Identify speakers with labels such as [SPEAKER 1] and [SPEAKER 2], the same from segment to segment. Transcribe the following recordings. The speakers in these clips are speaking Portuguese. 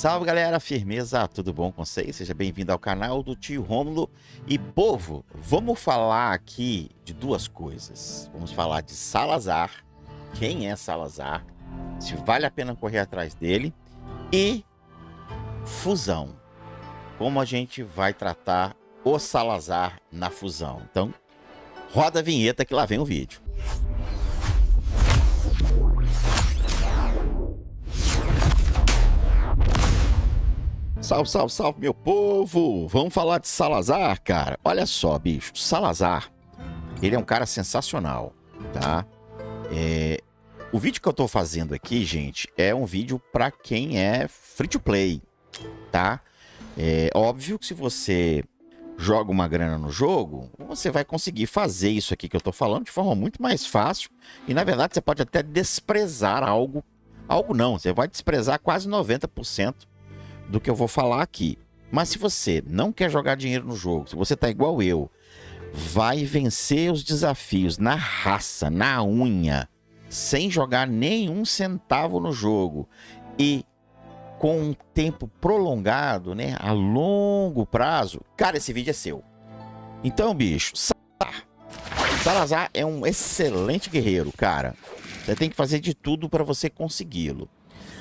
[SPEAKER 1] Salve galera, firmeza, tudo bom com vocês? Seja bem-vindo ao canal do Tio Rômulo. E povo, vamos falar aqui de duas coisas. Vamos falar de Salazar, quem é Salazar, se vale a pena correr atrás dele, e fusão, como a gente vai tratar o Salazar na fusão. Então, roda a vinheta que lá vem o vídeo. Salve, salve, salve, meu povo! Vamos falar de Salazar, cara. Olha só, bicho. Salazar, ele é um cara sensacional, tá? O vídeo que eu tô fazendo aqui, gente, é um vídeo pra quem é free to play, tá? É óbvio que se você joga uma grana no jogo, você vai conseguir fazer isso aqui que eu tô falando de forma muito mais fácil. E, na verdade, você pode até desprezar algo. Algo não, você vai desprezar quase 90% do que eu vou falar aqui. Mas se você não quer jogar dinheiro no jogo, se você tá igual eu, vai vencer os desafios na raça, na unha, sem jogar nenhum centavo no jogo e com um tempo prolongado, né, a longo prazo, cara, esse vídeo é seu. Então, bicho, Salazar é um excelente guerreiro, cara. Você tem que fazer de tudo para você consegui-lo.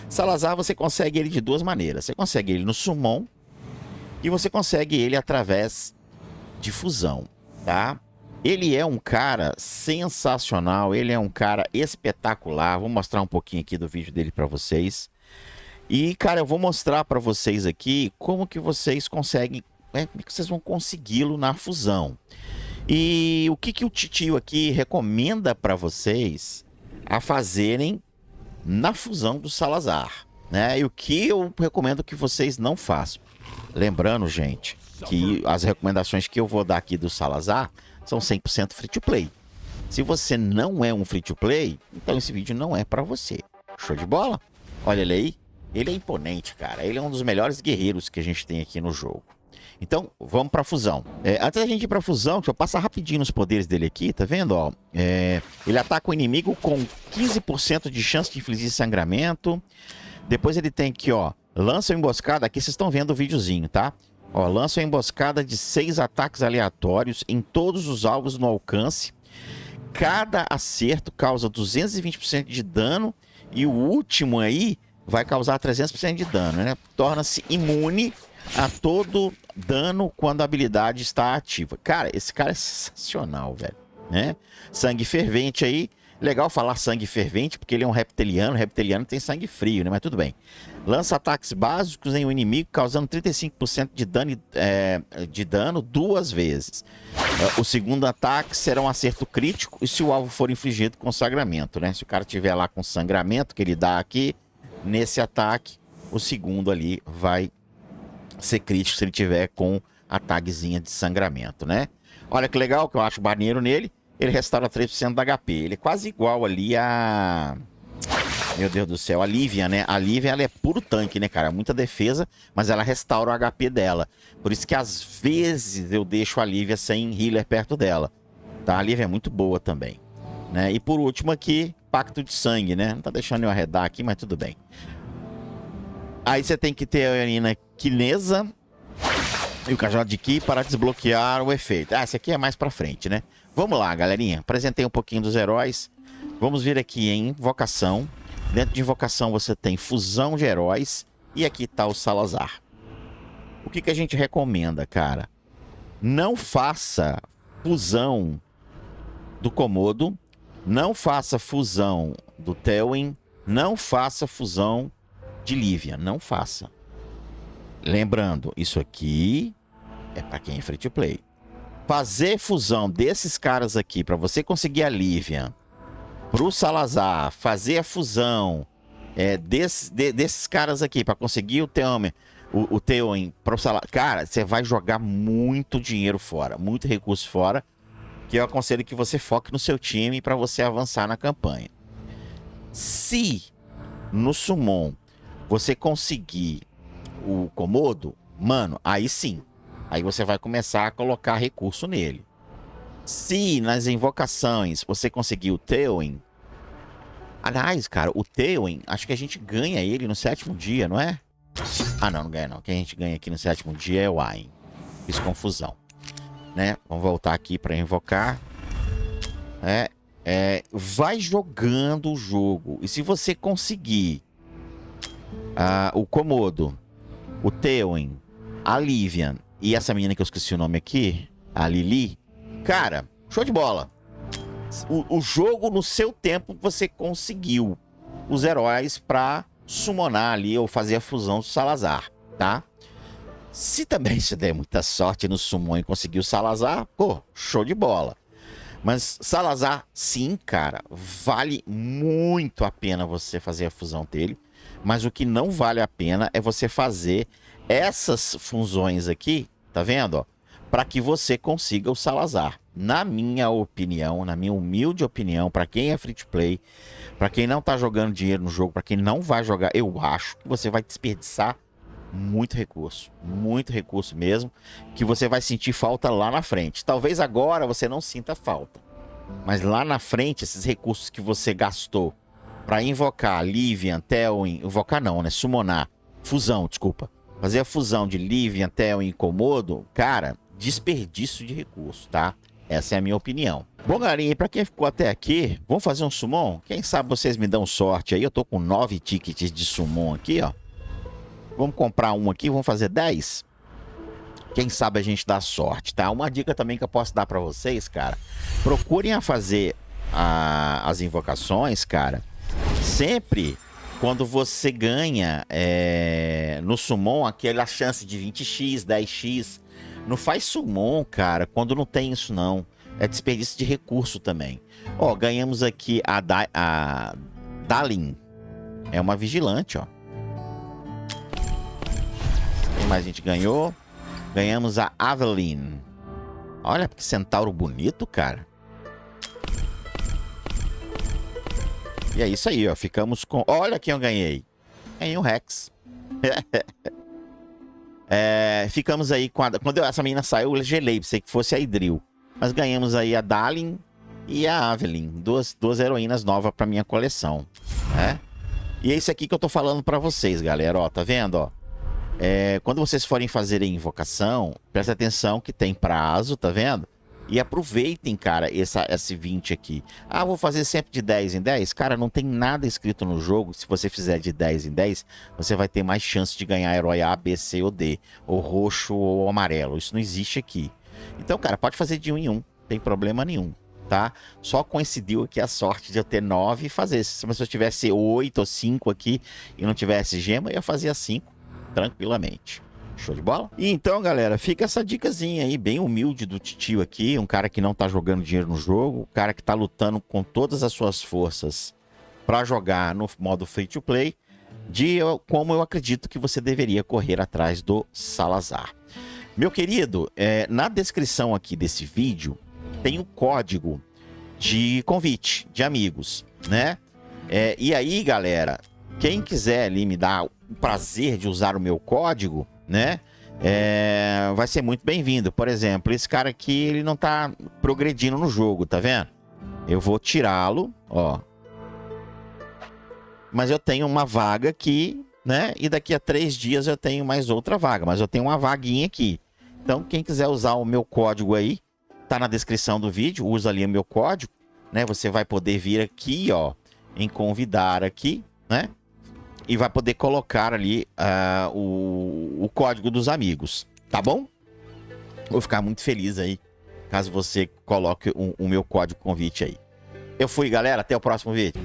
[SPEAKER 1] Salazar, você consegue ele de duas maneiras. Você consegue ele no summon e você consegue ele através de fusão, tá? Ele é um cara sensacional, ele é um cara espetacular. Vou mostrar um pouquinho aqui do vídeo dele para vocês. E, cara, eu vou mostrar para vocês aqui como que vocês conseguem, como que vocês vão consegui-lo na fusão. E o que o titio aqui recomenda para vocês a fazerem na fusão do Salazar, né? E o que eu recomendo que vocês não façam. Lembrando, gente, que as recomendações que eu vou dar aqui do Salazar são 100% free to play. Se você não é um free to play, então esse vídeo não é para você. Show de bola? Olha ele aí. Ele é imponente, cara. Ele é um dos melhores guerreiros que a gente tem aqui no jogo. Então, vamos pra fusão. Antes da gente ir pra fusão, deixa eu passar rapidinho nos poderes dele aqui, tá vendo? Ó, ele ataca o inimigo com 15% de chance de infligir sangramento. Depois ele tem aqui, ó, lança uma emboscada. Aqui vocês estão vendo o videozinho, tá? Ó, lança uma emboscada de 6 ataques aleatórios em todos os alvos no alcance. Cada acerto causa 220% de dano. E o último aí vai causar 300% de dano, né? Torna-se imune a todo dano quando a habilidade está ativa. Cara, esse cara é sensacional, velho, né? Sangue fervente aí. Legal falar sangue fervente, porque ele é um reptiliano. Reptiliano tem sangue frio, né? Mas tudo bem. Lança ataques básicos em um inimigo, causando 35% de dano duas vezes. O segundo ataque será um acerto crítico e se o alvo for infligido com sangramento, né? Se o cara tiver lá com sangramento, que ele dá aqui, nesse ataque, o segundo ali vai ser crítico se ele tiver com a tagzinha de sangramento, né? Olha que legal, que eu acho maneiro nele. Ele restaura 3% da HP. Ele é quase igual ali a... Meu Deus do céu, a Lívia, né? A Lívia, ela é puro tanque, né, cara? Muita defesa, mas ela restaura o HP dela. Por isso que às vezes eu deixo a Lívia sem healer perto dela. Tá? A Lívia é muito boa também, né? E por último aqui, Pacto de Sangue, né? Não tá deixando eu arredar aqui, mas tudo bem. Aí você tem que ter a urina quinesa e o cajado de Ki para desbloquear o efeito. Esse aqui é mais pra frente, né? Vamos lá, galerinha. Apresentei um pouquinho dos heróis. Vamos vir aqui em invocação. Dentro de invocação você tem fusão de heróis. E aqui tá o Salazar. O que a gente recomenda, cara? Não faça fusão do Komodo. Não faça fusão do Théowen. Não faça fusão de Lívia. Não faça. Lembrando, isso aqui é para quem é free to play. Fazer fusão desses caras aqui para você conseguir a Lívia pro Salazar, fazer a fusão desses caras aqui para conseguir o Théowen pro Salazar. Cara, você vai jogar muito dinheiro fora, muito recurso fora, que eu aconselho que você foque no seu time para você avançar na campanha. Se no Summon você conseguir o Komodo, mano, aí sim. Aí você vai começar a colocar recurso nele. Se nas invocações você conseguir o Théowen... Aliás, cara, o Théowen, acho que a gente ganha ele no 7º dia, não é? Ah, não ganha não. O que a gente ganha aqui no 7º dia é o Ain. Fiz confusão. Né? Vamos voltar aqui para invocar. Vai jogando o jogo. E se você conseguir o Komodo, o Théoin, a Livian e essa menina que eu esqueci o nome aqui, a Lili, cara, show de bola. O jogo, no seu tempo, você conseguiu os heróis para summonar ali ou fazer a fusão do Salazar, tá? Se também você der muita sorte no summon e conseguir o Salazar, pô, show de bola. Mas Salazar, sim, cara, vale muito a pena você fazer a fusão dele. Mas o que não vale a pena é você fazer essas fusões aqui, tá vendo, ó? Para que você consiga o Salazar. Na minha opinião, na minha humilde opinião, para quem é free to play, para quem não tá jogando dinheiro no jogo, para quem não vai jogar, eu acho que você vai desperdiçar muito recurso mesmo, que você vai sentir falta lá na frente. Talvez agora você não sinta falta, mas lá na frente, esses recursos que você gastou para invocar Livian, Théoin, invocar não, né? Summonar, fusão, desculpa. Fazer a fusão de Livian, Théoin e Komodo, cara, desperdício de recurso, tá? Essa é a minha opinião. Bom, galerinha, pra quem ficou até aqui, vamos fazer um summon? Quem sabe vocês me dão sorte aí. Eu tô com 9 tickets de summon aqui, ó. Vamos comprar um aqui, vamos fazer 10? Quem sabe a gente dá sorte, tá? Uma dica também que eu posso dar pra vocês, cara. Procurem a fazer as invocações, cara. Sempre quando você ganha no summon aquela chance de 20x, 10x. Não faz summon, cara, quando não tem isso não. É desperdício de recurso também. Ó, ganhamos aqui a Dalin. É uma vigilante, ó. Quem mais a gente ganhou? Ganhamos a Aveline. Olha que centauro bonito, cara. E é isso aí, ó. Ficamos com... Olha quem eu ganhei. Ganhei o Rex. Ficamos aí com a... Quando essa menina saiu, eu gelei. Pensei que fosse a Idril. Mas ganhamos aí a Dalin e a Aveline. Duas heroínas novas pra minha coleção. Né? E é isso aqui que eu tô falando pra vocês, galera. Ó, tá vendo, ó? Quando vocês forem fazer a invocação, presta atenção que tem prazo, tá vendo? E aproveitem, cara, esse 20 aqui. Ah, vou fazer sempre de 10 em 10. Cara, não tem nada escrito no jogo. Se você fizer de 10 em 10, você vai ter mais chance de ganhar herói A, B, C ou D. Ou roxo ou amarelo. Isso não existe aqui. Então, cara, pode fazer de 1 em 1. Não tem problema nenhum, tá? Só coincidiu aqui a sorte de eu ter 9 e fazer. Se eu tivesse 8 ou 5 aqui e não tivesse gema, eu ia fazer a 5 tranquilamente. Show de bola? E então, galera, fica essa dicasinha aí, bem humilde do titio aqui, um cara que não tá jogando dinheiro no jogo, um cara que tá lutando com todas as suas forças para jogar no modo free to play, como eu acredito que você deveria correr atrás do Salazar. Meu querido, na descrição aqui desse vídeo tem o código de convite de amigos, né? E aí, galera, quem quiser ali me dar o prazer de usar o meu código, né? Vai ser muito bem-vindo. Por exemplo, esse cara aqui, ele não tá progredindo no jogo, tá vendo? Eu vou tirá-lo, ó. Mas eu tenho uma vaga aqui, né? E daqui a 3 dias eu tenho mais outra vaga. Mas eu tenho uma vaguinha aqui. Então, quem quiser usar o meu código aí, tá na descrição do vídeo. Usa ali o meu código, né? Você vai poder vir aqui, ó, em convidar aqui, né? E vai poder colocar ali o código dos amigos, tá bom? Vou ficar muito feliz aí, caso você coloque o meu código convite aí. Eu fui, galera. Até o próximo vídeo.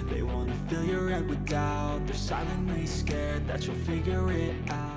[SPEAKER 1] They wanna fill your head with doubt. They're silently scared that you'll figure it out.